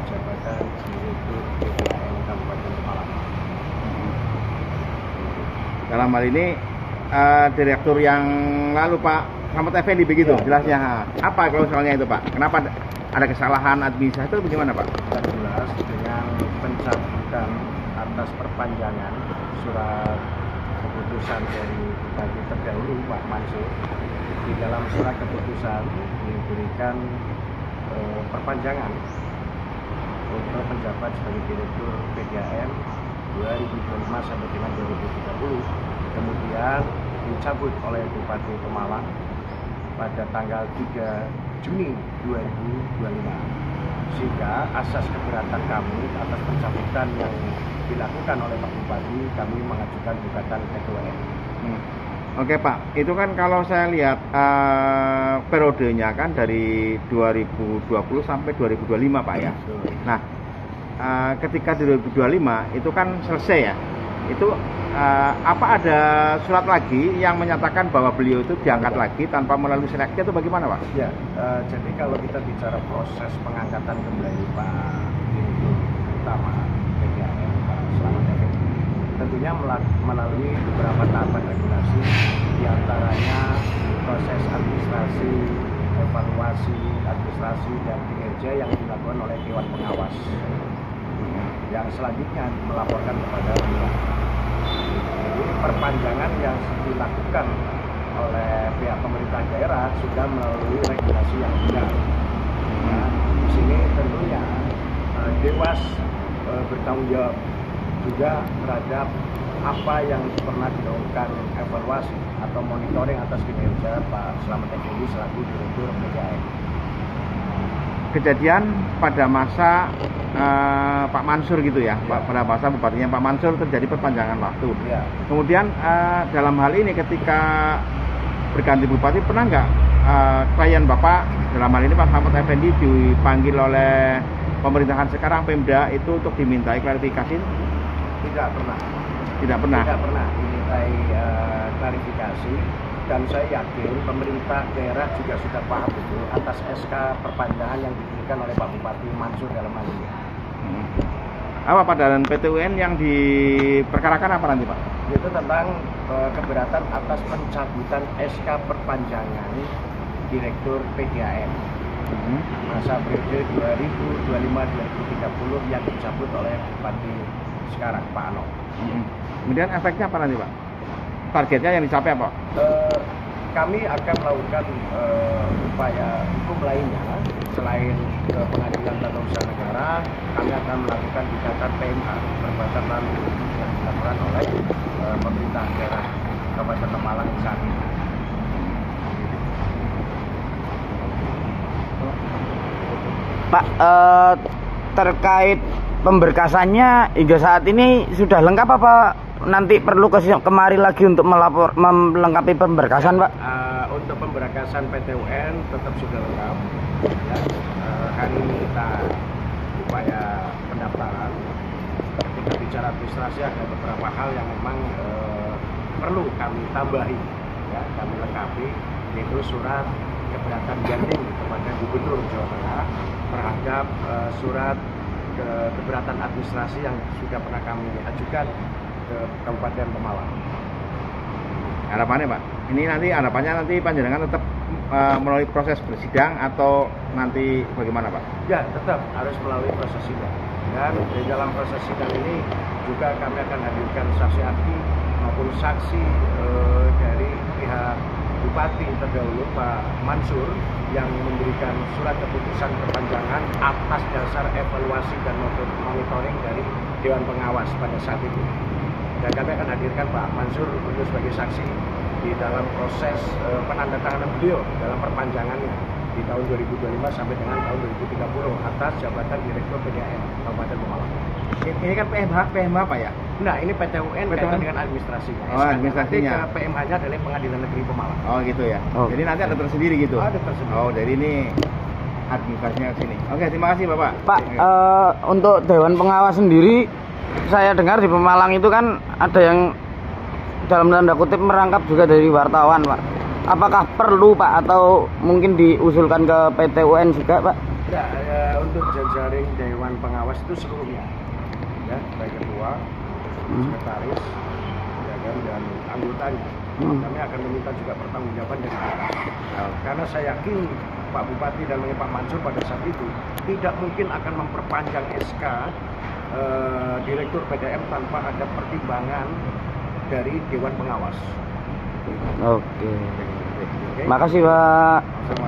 jabatan Direktur PDAM Kabupaten Pemalang. Dalam hal ini direktur yang lalu Pak Slamet Effendi begitu ya, jelasnya. Apa kalau soalnya itu Pak? Kenapa ada kesalahan administrasi itu bagaimana Pak? Yang jelas dengan pencabutan atas perpanjangan surat keputusan dari Bupati terdahulu Pak Mansur, di dalam surat keputusan diberikan perpanjangan untuk menjabat sebagai Direktur PDAM 2025 sampai dengan 2030, kemudian dicabut oleh Bupati Pemalang pada tanggal 3 Juni 2025, sehingga asas keberatan kami atas pencabutan yang dilakukan oleh Pak Bupati, kami mengajukan gugatan PT-UN. Oke Pak, itu kan kalau saya lihat periodenya kan dari 2020 sampai 2025 Pak ya. Nah, ketika di 2025 itu kan selesai ya. Itu apa ada surat lagi yang menyatakan bahwa beliau itu diangkat lagi tanpa melalui seleksi atau bagaimana Pak? Ya, jadi kalau kita bicara proses pengangkatan kembali Pak Direktur Utama PDAM Pak Slamet Effendi, tentunya melalui beberapa tahapan regulasi, diantaranya proses administrasi, evaluasi, administrasi dan kinerja yang dilakukan oleh Dewan Pengawas. Yang selanjutnya melaporkan kepada Dewan. Jadi perpanjangan yang dilakukan oleh pihak pemerintah daerah sudah melalui regulasi yang benar. Nah, di sini tentunya Dewas bertanggung jawab juga terhadap apa yang pernah dilakukan evaluasi atau monitoring atas kinerja Pak Slamet Effendi selaku Direktur PDAM. Kejadian pada masa Pak Mansur gitu ya, ya. Pada masa bupatinya Pak Mansur terjadi perpanjangan waktu. Ya. Kemudian dalam hal ini ketika berganti bupati pernah nggak klien Bapak dalam hal ini Pak Slamet Effendi dipanggil oleh pemerintahan sekarang Pemda itu untuk dimintai klarifikasi? Tidak pernah. Tidak pernah. Tidak pernah dimintai klarifikasi. Dan saya yakin pemerintah daerah juga sudah paham betul atas SK perpanjangan yang diberikan oleh Pak Bupati Mansur dalam hal ini. Apa Pak, dan PT-UN yang diperkarakan apa nanti Pak? Itu tentang keberatan atas pencabutan SK perpanjangan Direktur PDAM masa periode 2025-2030 yang dicabut oleh Bupati sekarang Pak Ano. Kemudian efeknya apa nanti Pak? Targetnya yang dicapai apa? Kami akan melakukan upaya hukum lainnya selain ke Pengadilan Tata Usaha Negara. Kami akan melakukan gugatan PMH perbuatan lalu yang dilakukan oleh pemerintah daerah Kabupaten Pemalang saat ini. Pak, terkait pemberkasannya hingga saat ini sudah lengkap apa? Nanti perlu kemari lagi untuk melengkapi pemberkasan Pak? Untuk pemberkasan PT-UN tetap sudah lengkap ya. Kami minta upaya pendaftaran. Ketika bicara administrasi ada beberapa hal yang memang perlu kami tambahi ya, kami lengkapi, yaitu surat keberatan banding kepada Gubernur Jawa Tengah terhadap surat keberatan administrasi yang sudah pernah kami ajukan ke Kabupaten Pemalang. Harapannya Pak, ini nanti harapannya nanti panjenengan tetap melalui proses bersidang atau nanti bagaimana Pak? Ya, tetap harus melalui proses sidang. Dan di dalam proses sidang ini juga kami akan hadirkan saksi ahli maupun saksi dari pihak Bupati terdahulu Pak Mansur yang memberikan surat keputusan perpanjangan atas dasar evaluasi dan monitoring dari Dewan Pengawas pada saat itu. Dan kami akan hadirkan Pak Mansur untuk sebagai saksi di dalam proses penandatanganan beliau dalam perpanjangannya di tahun 2025 sampai dengan tahun 2030 atas jabatan Direktur PDAM Kabupaten Pemalang. Ini kan PMH Pak ya? Nah, ini PT-UN kaitan dengan administrasinya. Oh, administrasinya. PMH-nya adalah Pengadilan Negeri Pemalang. Oh gitu ya. Oh. Jadi nanti ada tersendiri gitu. Ada tersendiri. Oh, jadi ini administrasinya ke sini. Oke, terima kasih Bapak. Pak, untuk Dewan Pengawas sendiri, saya dengar di Pemalang itu kan ada yang dalam tanda kutip merangkap juga dari wartawan Pak. Apakah perlu Pak atau mungkin diusulkan ke PT-UN juga Pak? Ya, untuk jajaring Dewan Pengawas itu seluruhnya, ya, baik ketua, sekretaris, ya kan, dan anggota. Kami akan meminta juga pertanggungjawaban dari kita. Karena saya yakin Pak Bupati dan Pak Mansur pada saat itu tidak mungkin akan memperpanjang SK Direktur PDM tanpa ada pertimbangan dari Dewan Pengawas. Oke. Makasih Pak. Sama